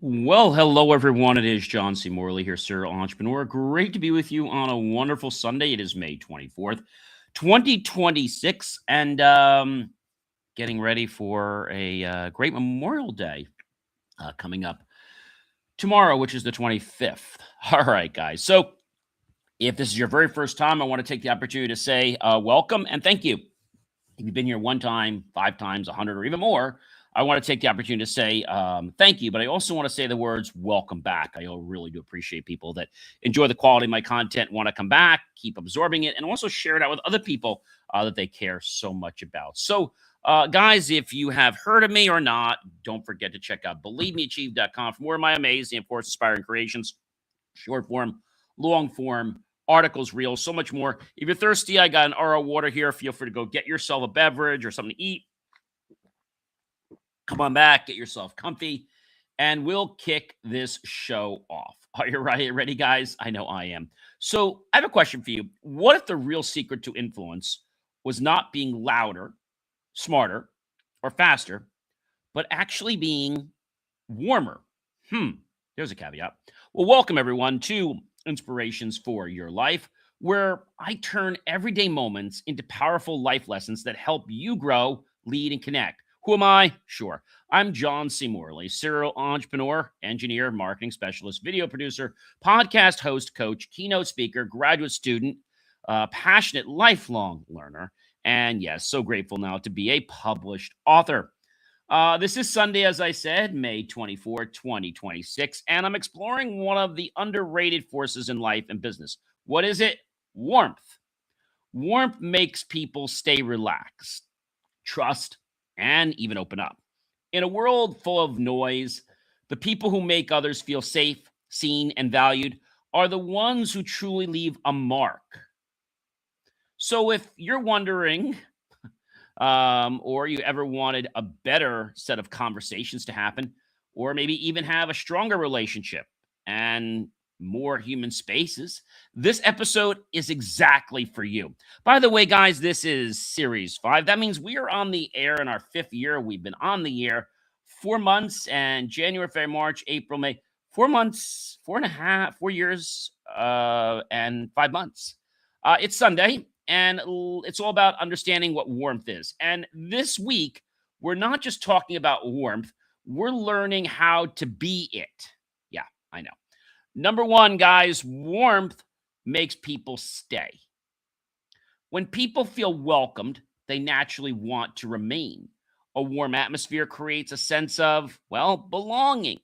Well, hello everyone. It is John C. Morley here, serial entrepreneur. Great to be with you on a wonderful Sunday. It is May 24th, 2026, and getting ready for a great Memorial Day coming up tomorrow, which is the 25th. All right, guys. So, if this is your very first time, I want to take the opportunity to say welcome and thank you. If you've been here one time, five times, 100, or even more, I want to take the opportunity to say thank you, but I also want to say the words welcome back. I really do appreciate people that enjoy the quality of my content, want to come back, keep absorbing it, and also share it out with other people that they care so much about. So, guys, if you have heard of me or not, don't forget to check out believemeachieve.com for more of my amazing, of course, inspiring creations, short form, long form, articles, reels, so much more. If you're thirsty, I got an RO water here. Feel free to go get yourself a beverage or something to eat. Come on back, get yourself comfy, and we'll kick this show off. Are you ready, guys? I know I am. So I have a question for you. What if the real secret to influence was not being louder, smarter, or faster, but actually being warmer? There's a caveat. Well, welcome everyone to Inspirations for Your Life, where I turn everyday moments into powerful life lessons that help you grow, lead, and connect. Who am I? Sure. I'm John C. Morley, serial entrepreneur, engineer, marketing specialist, video producer, podcast host, coach, keynote speaker, graduate student, passionate lifelong learner, and yes, so grateful now to be a published author. This is Sunday, as I said, May 24, 2026, and I'm exploring one of the underrated forces in life and business. What is it? Warmth. Warmth makes people stay relaxed, trust, and even open up. In a world full of noise, the people who make others feel safe, seen, and valued are the ones who truly leave a mark. So if you're wondering, or you ever wanted a better set of conversations to happen, or maybe even have a stronger relationship and more human spaces, this episode is exactly for you. By the way, guys, this is series 5. That means we are on the air in our 5th year. We've been on the air 4 months, and January, February, March, April, May, 4 months, 4.5, 4 years, and 5 months. It's Sunday, and it's all about understanding what warmth is. And this week, we're not just talking about warmth, we're learning how to be it. Yeah, I know. Number one, guys, warmth makes people stay. When people feel welcomed, they naturally want to remain. A warm atmosphere creates a sense of, well, belonging.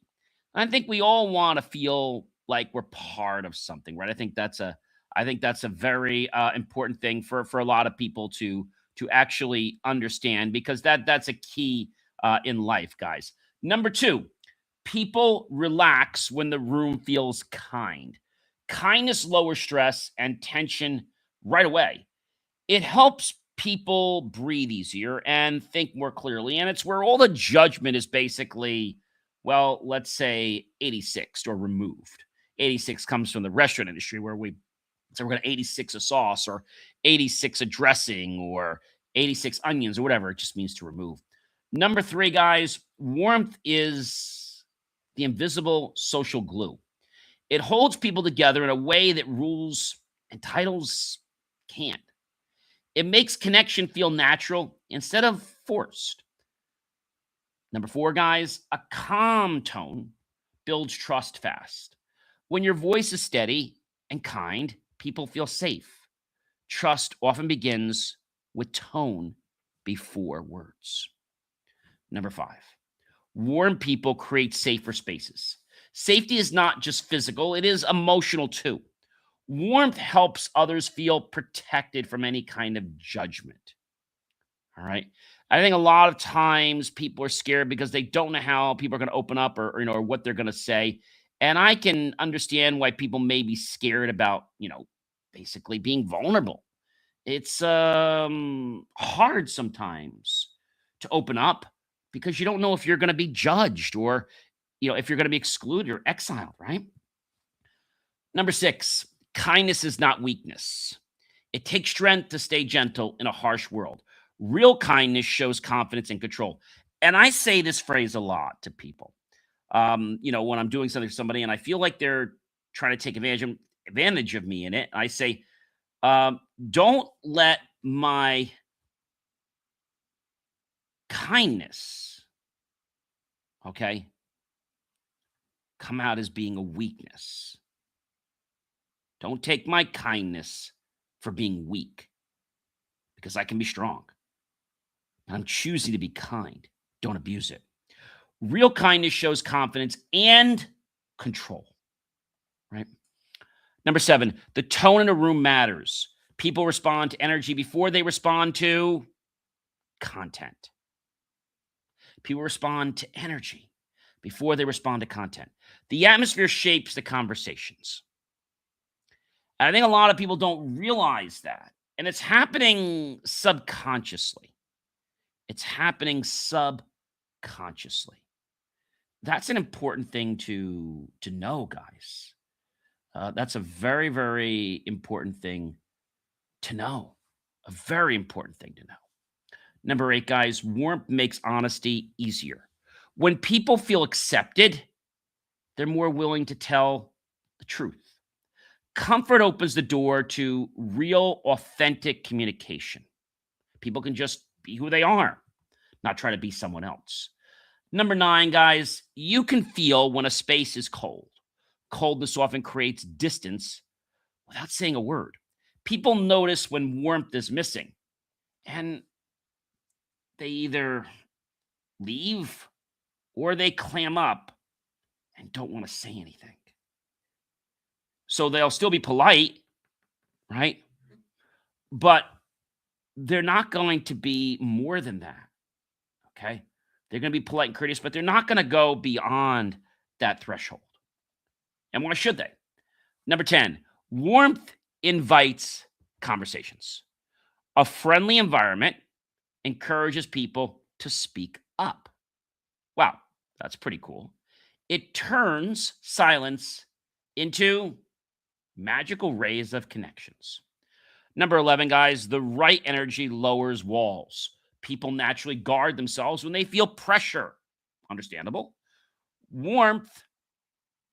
I think we all want to feel like we're part of something, right? I think that's a very important thing for a lot of people to actually understand, because that's a key in life, guys. Number two, people relax when the room feels kind. Kindness lowers stress and tension right away. It helps people breathe easier and think more clearly. And it's where all the judgment is basically, well, let's say 86 or removed. 86 comes from the restaurant industry, where we're going to 86 a sauce, or 86 a dressing, or 86 onions, or whatever. It just means to remove. Number three, guys, warmth is the invisible social glue. It holds people together in a way that rules and titles can't. It makes connection feel natural instead of forced. Number four, guys, a calm tone builds trust fast. When your voice is steady and kind, people feel safe. Trust often begins with tone before words. Number five, warm people create safer spaces. Safety is not just physical, it is emotional too. Warmth helps others feel protected from any kind of judgment. All right. I think a lot of times people are scared because they don't know how people are going to open up, or what they're going to say. And I can understand why people may be scared about, basically being vulnerable. It's hard sometimes to open up because you don't know if you're going to be judged, or if you're going to be excluded or exiled, right? Number six, kindness is not weakness. It takes strength to stay gentle in a harsh world. Real kindness shows confidence and control. And I say this phrase a lot to people. When I'm doing something for somebody and I feel like they're trying to take advantage of me in it, I say, don't let my kindness, okay, come out as being a weakness. Don't take my kindness for being weak because I can be strong. I'm choosing to be kind. Don't abuse it. Real kindness shows confidence and control, right? Number 7, the tone in a room matters. People respond to energy before they respond to content. People respond to energy before they respond to content. The atmosphere shapes the conversations. And I think a lot of people don't realize that. And it's happening subconsciously. It's happening subconsciously. That's an important thing to know, guys. That's a very, very important thing to know. A very important thing to know. Number 8, guys, warmth makes honesty easier. When people feel accepted, they're more willing to tell the truth. Comfort opens the door to real, authentic communication. People can just be who they are, not try to be someone else. Number 9, guys, you can feel when a space is cold. Coldness often creates distance without saying a word. People notice when warmth is missing, and they either leave or they clam up and don't want to say anything. So they'll still be polite, right? But they're not going to be more than that, okay? They're going to be polite and courteous, but they're not going to go beyond that threshold. And why should they? Number 10, warmth invites conversations. A friendly environment encourages people to speak up. Wow, that's pretty cool. It turns silence into magical rays of connections. Number 11, guys, the right energy lowers walls. People naturally guard themselves when they feel pressure. Understandable. Warmth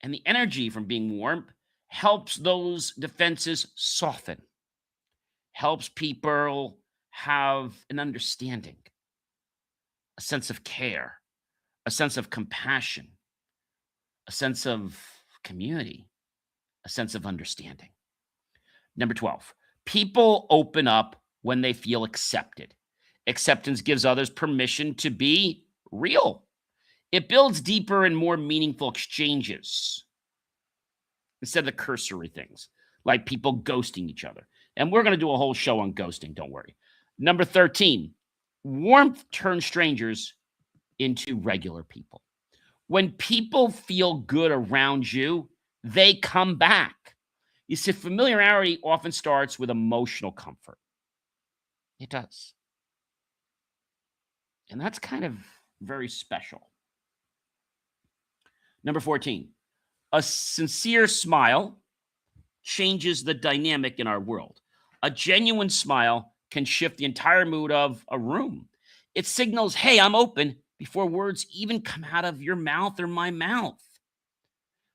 and the energy from being warm helps those defenses soften, helps people have an understanding, a sense of care, a sense of compassion, a sense of community, a sense of understanding. Number 12, people open up when they feel accepted. Acceptance gives others permission to be real. It builds deeper and more meaningful exchanges instead of the cursory things like people ghosting each other. And we're going to do a whole show on ghosting, don't worry. Number 13, warmth turns strangers into regular people. When people feel good around you, they come back. You see, familiarity often starts with emotional comfort. It does. And that's kind of very special. Number 14, a sincere smile changes the dynamic in our world. A genuine smile can shift the entire mood of a room. It signals, hey, I'm open before words even come out of your mouth or my mouth.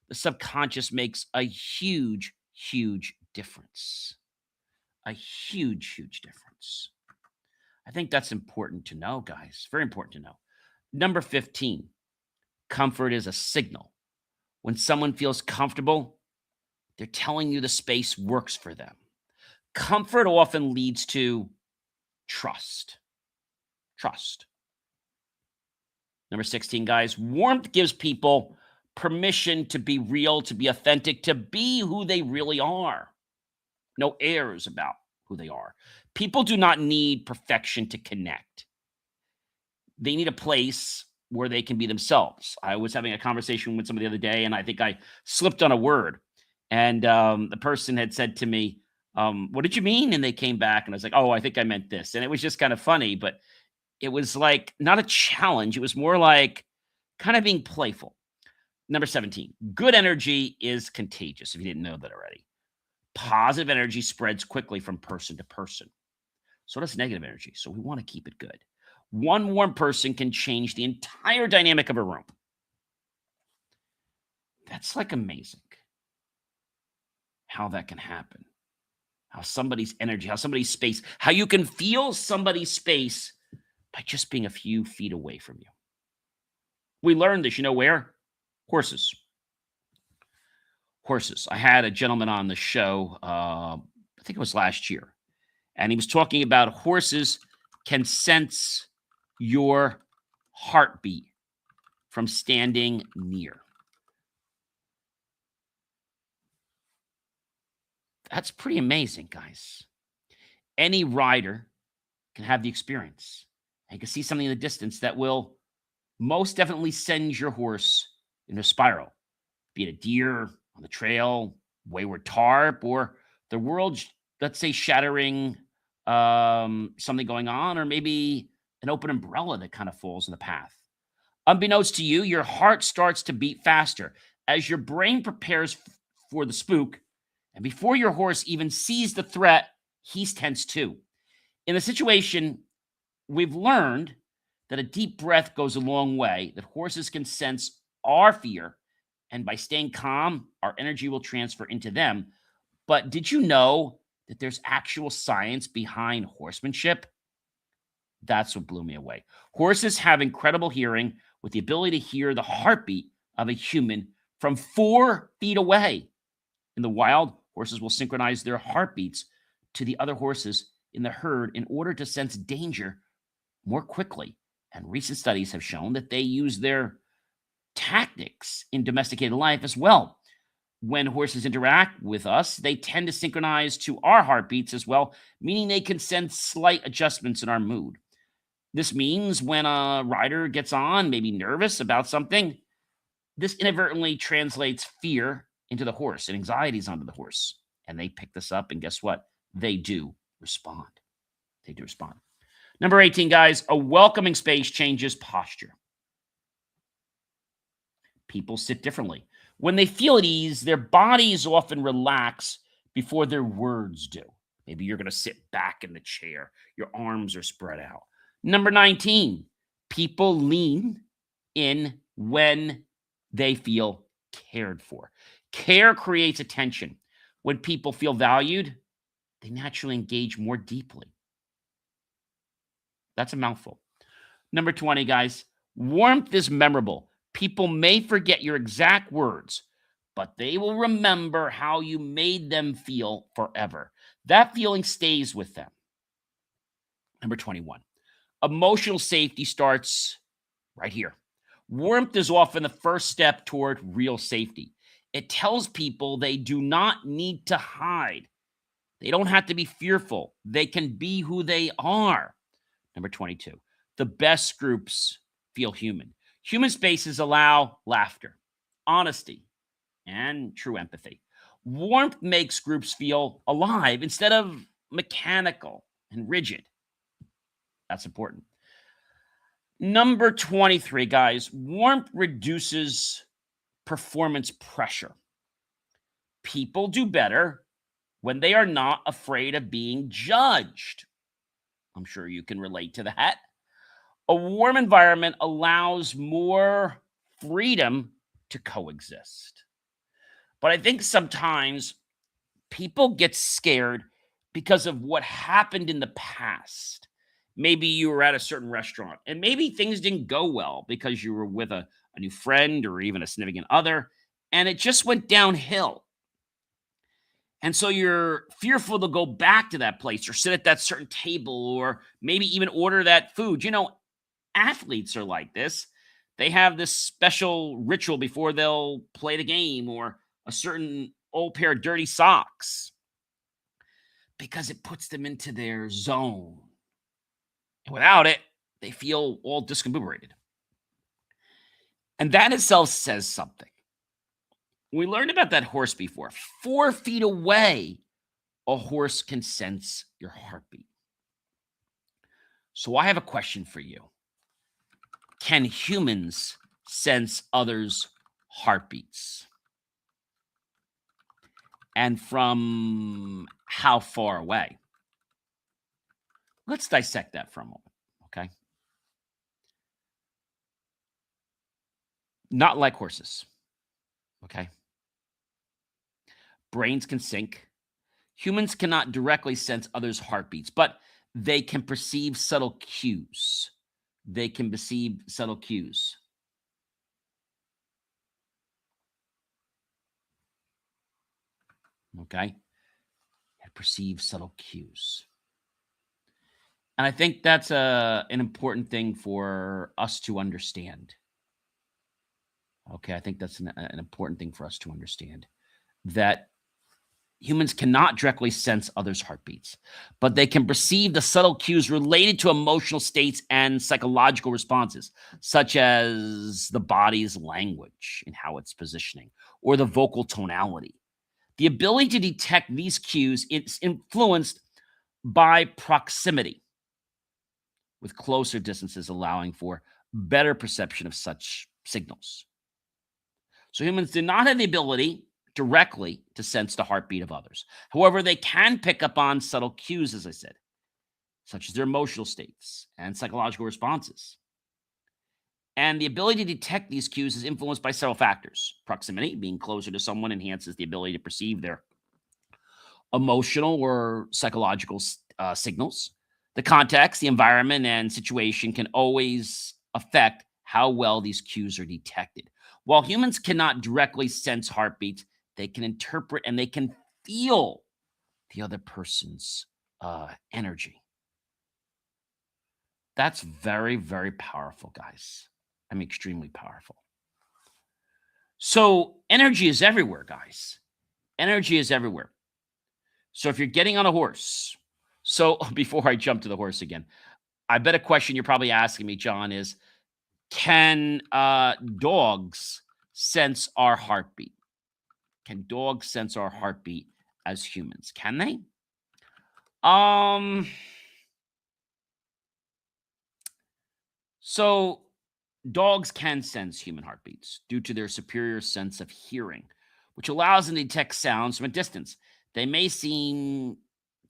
The subconscious makes a huge, huge difference. A huge, huge difference. I think that's important to know, guys. Very important to know. Number 15, comfort is a signal. When someone feels comfortable, they're telling you the space works for them. Comfort often leads to trust. Trust. Number 16, guys, warmth gives people permission to be real, to be authentic, to be who they really are. No airs about who they are. People do not need perfection to connect. They need a place where they can be themselves. I was having a conversation with somebody the other day, and I think I slipped on a word. And the person had said to me, what did you mean? And they came back, and I was like, oh, I think I meant this. And it was just kind of funny, but it was like not a challenge. It was more like kind of being playful. Number 17, good energy is contagious, if you didn't know that already. Positive energy spreads quickly from person to person. So does negative energy. So we want to keep it good. One warm person can change the entire dynamic of a room. That's like amazing how that can happen. How somebody's energy, how somebody's space, how you can feel somebody's space by just being a few feet away from you. We learned this, you know where? Horses. Horses. I had a gentleman on the show, I think it was last year, and he was talking about horses can sense your heartbeat from standing near. That's pretty amazing, guys. Any rider can have the experience. You can see something in the distance that will most definitely send your horse in a spiral, be it a deer on the trail, wayward tarp, or the world, let's say, shattering something going on, or maybe an open umbrella that kind of falls in the path. Unbeknownst to you, your heart starts to beat faster as your brain prepares for the spook. And before your horse even sees the threat, he's tense too. In the situation, we've learned that a deep breath goes a long way, that horses can sense our fear, and by staying calm, our energy will transfer into them. But did you know that there's actual science behind horsemanship? That's what blew me away. Horses have incredible hearing with the ability to hear the heartbeat of a human from 4 feet away. In the wild, horses will synchronize their heartbeats to the other horses in the herd in order to sense danger more quickly. And recent studies have shown that they use their tactics in domesticated life as well. When horses interact with us, they tend to synchronize to our heartbeats as well, meaning they can sense slight adjustments in our mood. This means when a rider gets on, maybe nervous about something, this inadvertently translates fear into the horse and anxieties onto the horse. And they pick this up, and guess what? They do respond. They do respond. Number 18, guys, a welcoming space changes posture. People sit differently. When they feel at ease, their bodies often relax before their words do. Maybe you're going to sit back in the chair. Your arms are spread out. Number 19, people lean in when they feel cared for. Care creates attention. When people feel valued, they naturally engage more deeply. That's a mouthful. Number 20, guys, warmth is memorable. People may forget your exact words, but they will remember how you made them feel forever. That feeling stays with them. Number 21, emotional safety starts right here. Warmth is often the first step toward real safety. It tells people they do not need to hide. They don't have to be fearful. They can be who they are. Number 22, the best groups feel human. Human spaces allow laughter, honesty, and true empathy. Warmth makes groups feel alive instead of mechanical and rigid. That's important. Number 23, guys, warmth reduces performance pressure. People do better when they are not afraid of being judged. I'm sure you can relate to that. A warm environment allows more freedom to coexist. But I think sometimes people get scared because of what happened in the past. Maybe you were at a certain restaurant and maybe things didn't go well because you were with a new friend or even a significant other, and it just went downhill. And so you're fearful to go back to that place or sit at that certain table or maybe even order that food. You know, athletes are like this. They have this special ritual before they'll play the game or a certain old pair of dirty socks because it puts them into their zone. And without it, they feel all discombobulated. And that itself says something. We learned about that horse before. 4 feet away, a horse can sense your heartbeat. So I have a question for you. Can humans sense others' heartbeats? And from how far away? Let's dissect that for a moment, okay? Not like horses. Okay. Brains can sync. Humans cannot directly sense others' heartbeats, but they can perceive subtle cues. They can perceive subtle cues. Okay. And perceive subtle cues. And I think that's an important thing for us to understand. Okay. I think that's an important thing for us to understand that humans cannot directly sense others' heartbeats, but they can perceive the subtle cues related to emotional states and psychological responses, such as the body's language and how it's positioning, or the vocal tonality. The ability to detect these cues is influenced by proximity, with closer distances allowing for better perception of such signals. So humans do not have the ability directly to sense the heartbeat of others. However, they can pick up on subtle cues, as I said, such as their emotional states and psychological responses. And the ability to detect these cues is influenced by several factors. Proximity, being closer to someone, enhances the ability to perceive their emotional or psychological signals. The context, the environment, and situation can always affect how well these cues are detected. While humans cannot directly sense heartbeats, they can interpret and they can feel the other person's energy. That's very, very powerful, guys. I mean, extremely powerful. So, energy is everywhere, guys. Energy is everywhere. So, if you're getting on a horse, so before I jump to the horse again, I bet a question you're probably asking me, John, is can dogs sense our heartbeat? Can dogs sense our heartbeat as humans? Can they? So dogs can sense human heartbeats due to their superior sense of hearing, which allows them to detect sounds from a distance. They may seem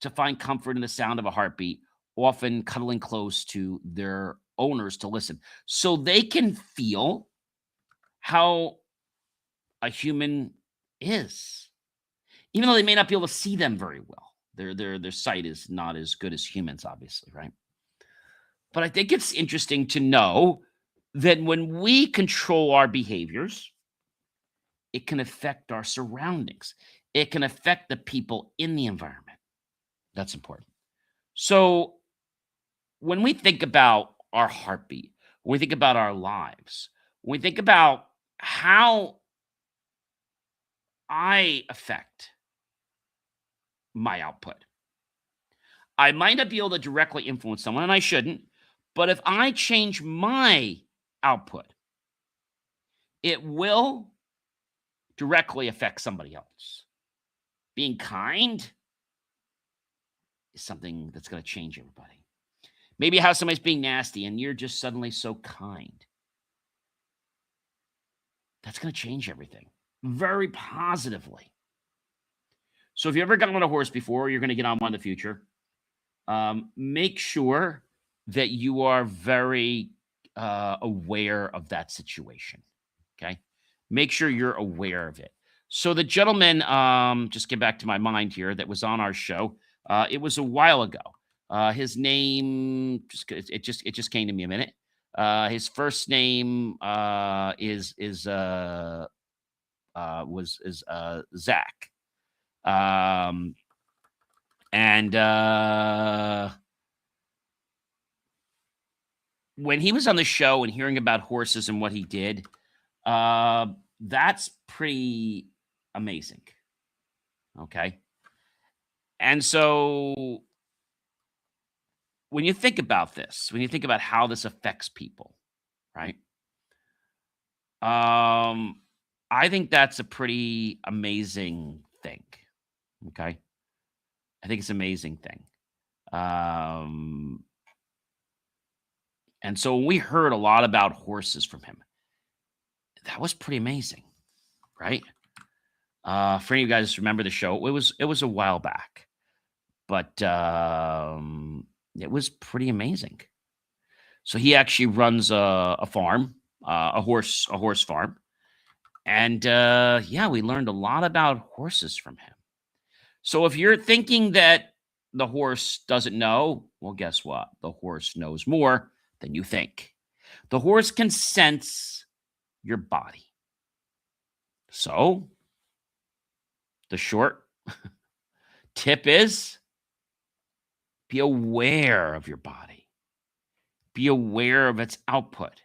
to find comfort in the sound of a heartbeat, often cuddling close to their owners to listen. So they can feel how a human is, even though they may not be able to see them very well. Their sight is not as good as humans, obviously, right? But I think it's interesting to know that when we control our behaviors, it can affect our surroundings. It can affect the people in the environment. That's important. So when we think about our heartbeat, when we think about our lives, when we think about how I affect my output, I might not be able to directly influence someone, and I shouldn't. But if I change my output, it will directly affect somebody else. Being kind is something that's going to change everybody. Maybe how somebody's being nasty and you're just suddenly so kind. That's going to change everything very positively. So if you ever got on a horse before, or you're going to get on one in the future, make sure that you are very aware of that situation. Okay. Make sure you're aware of it. So the gentleman, just get back to my mind here, that was on our show. It was a while ago. His name it just came to me a minute. His first name was Zach. And when he was on the show and hearing about horses and what he did, that's pretty amazing. Okay. And so when you think about this, when you think about how this affects people, right? I think that's a pretty amazing thing. Okay. I think it's an amazing thing. And so when we heard a lot about horses from him, that was pretty amazing, right? For any of you guys remember the show, it was a while back, but it was pretty amazing. So he actually runs a farm, a horse farm, And yeah, we learned a lot about horses from him. So if you're thinking that the horse doesn't know, well, guess what? The horse knows more than you think. The horse can sense your body. So the short tip is be aware of your body, be aware of its output,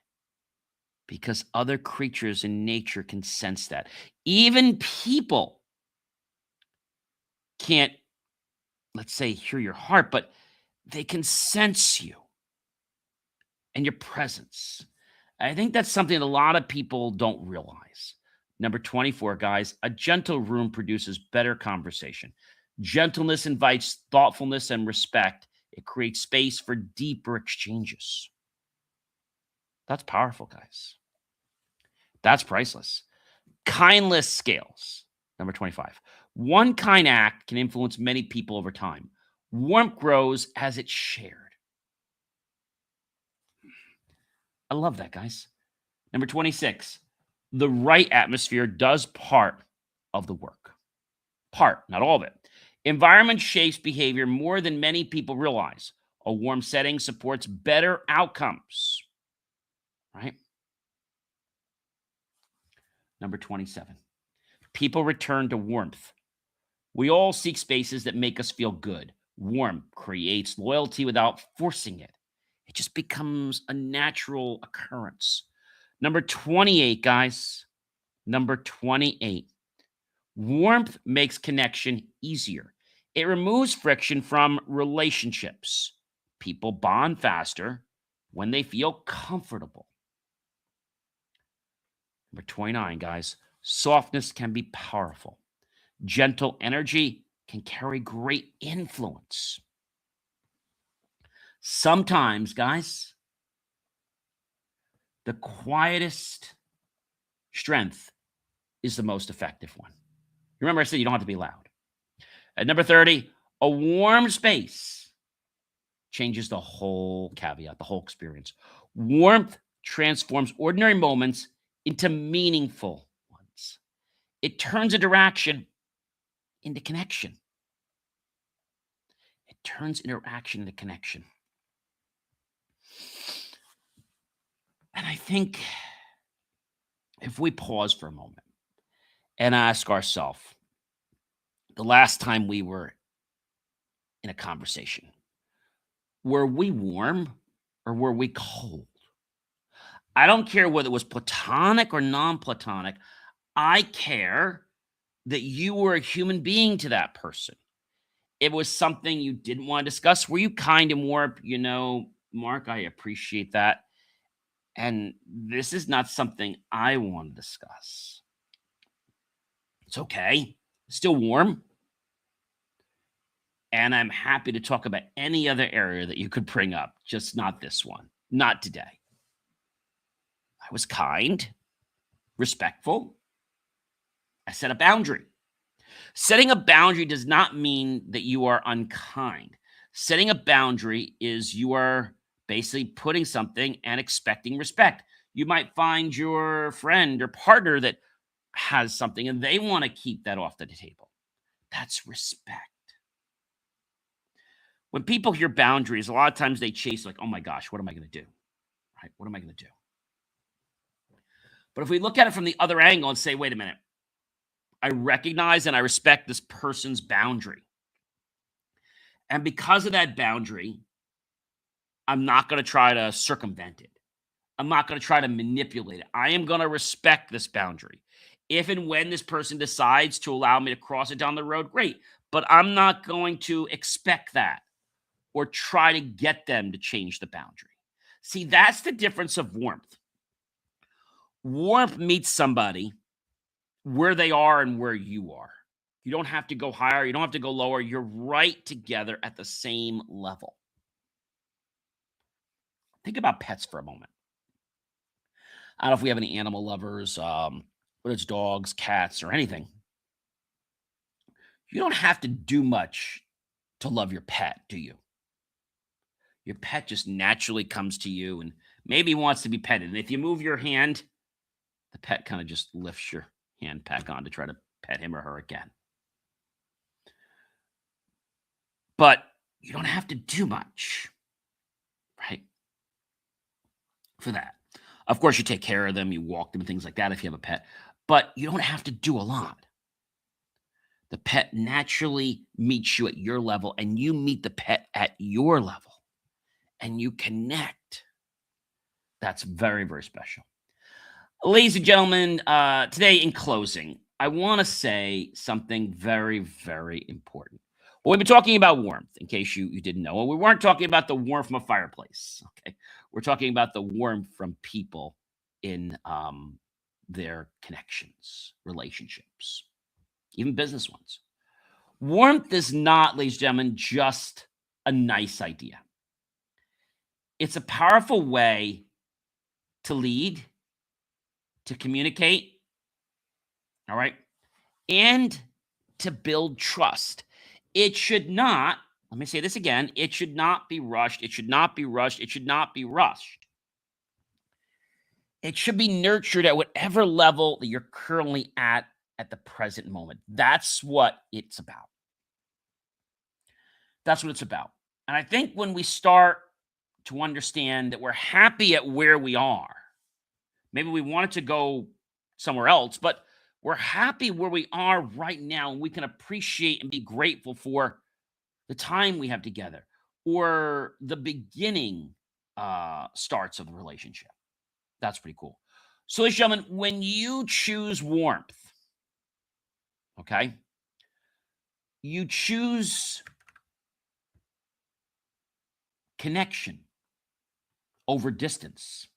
because other creatures in nature can sense that. Even people can't, let's say, hear your heart, but they can sense you and your presence. I think that's something that a lot of people don't realize. Number 24, guys, a gentle room produces better conversation. Gentleness invites thoughtfulness and respect. It creates space for deeper exchanges. That's powerful, guys. That's priceless. Kindness scales. Number 25. One kind act can influence many people over time. Warmth grows as it's shared. I love that, guys. Number 26. The right atmosphere does part of the work. Part, not all of it. Environment shapes behavior more than many people realize. A warm setting supports better outcomes, right? Number 27. People return to warmth. We all seek spaces that make us feel good. Warmth creates loyalty without forcing it. It just becomes a natural occurrence. Number 28, guys. Number 28. Warmth makes connection easier. It removes friction from relationships. People bond faster when they feel comfortable. Number 29, guys. Softness can be powerful. Gentle energy can carry great influence. Sometimes, guys, the quietest strength is the most effective one. Remember, I said you don't have to be loud. At number 30, a warm space changes the whole caveat, the whole experience. Warmth transforms ordinary moments into meaningful ones. It turns interaction into connection. It turns interaction into connection. And I think if we pause for a moment and ask ourselves, the last time we were in a conversation, were we warm or were we cold? I don't care whether it was platonic or non platonic. I care that you were a human being to that person. It was something you didn't want to discuss. Were you kind and warm? Mark, I appreciate that. And this is not something I want to discuss. It's okay. Still warm. And I'm happy to talk about any other area that you could bring up, just not this one. Not today. I was kind, respectful. I set a boundary. Setting a boundary does not mean that you are unkind. Setting a boundary is you are basically putting something and expecting respect. You might find your friend or partner that has something and they want to keep that off the table. That's respect. When people hear boundaries, a lot of times they chase like, oh my gosh, what am I going to do? Right? What am I going to do? But if we look at it from the other angle and say, wait a minute, I recognize and I respect this person's boundary. And because of that boundary, I'm not going to try to circumvent it. I'm not going to try to manipulate it. I am going to respect this boundary. If and when this person decides to allow me to cross it down the road, great. But I'm not going to expect that or try to get them to change the boundary. See, that's the difference of warmth. Warmth meets somebody where they are and where you are. You don't have to go higher. You don't have to go lower. You're right together at the same level. Think about pets for a moment. I don't know if we have any animal lovers, whether it's dogs, cats, or anything. You don't have to do much to love your pet, do you? Your pet just naturally comes to you and maybe wants to be petted. And if you move your hand, the pet kind of just lifts your hand back on to try to pet him or her again. But you don't have to do much, right? For that. Of course, you take care of them, you walk them, things like that if you have a pet, but you don't have to do a lot. The pet naturally meets you at your level, and you meet the pet at your level, and you connect. That's very, very special. Ladies and gentlemen, today in closing, I want to say something very, very important. Well, we've been talking about warmth, in case you didn't know. And we weren't talking about the warmth from a fireplace, okay? We're talking about the warmth from people in their connections, relationships, even business ones. Warmth is not, ladies and gentlemen, just a nice idea. It's a powerful way to lead, to communicate, all right, and to build trust. It should not, let me say this again, it should not be rushed. It should not be rushed. It should not be rushed. It should be nurtured at whatever level that you're currently at the present moment. That's what it's about. That's what it's about. And I think when we start to understand that we're happy at where we are, maybe we want it to go somewhere else, but we're happy where we are right now, and we can appreciate and be grateful for the time we have together or the beginning starts of the relationship. That's pretty cool. So, ladies and gentlemen, when you choose warmth, okay, you choose connection over distance,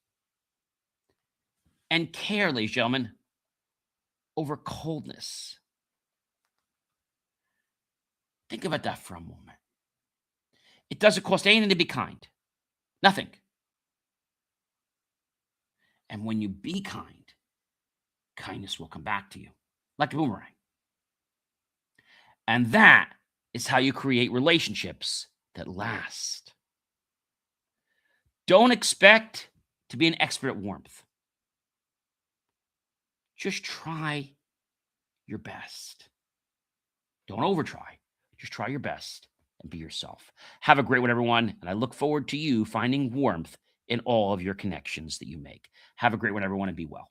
and care, ladies and gentlemen, over coldness. Think about that for a moment. It doesn't cost anything to be kind. Nothing. And when you be kind, kindness will come back to you like a boomerang. And that is how you create relationships that last. Don't expect to be an expert at warmth. Just try your best. Don't overtry. Just try your best and be yourself. Have a great one, everyone. And I look forward to you finding warmth in all of your connections that you make. Have a great one, everyone, and be well.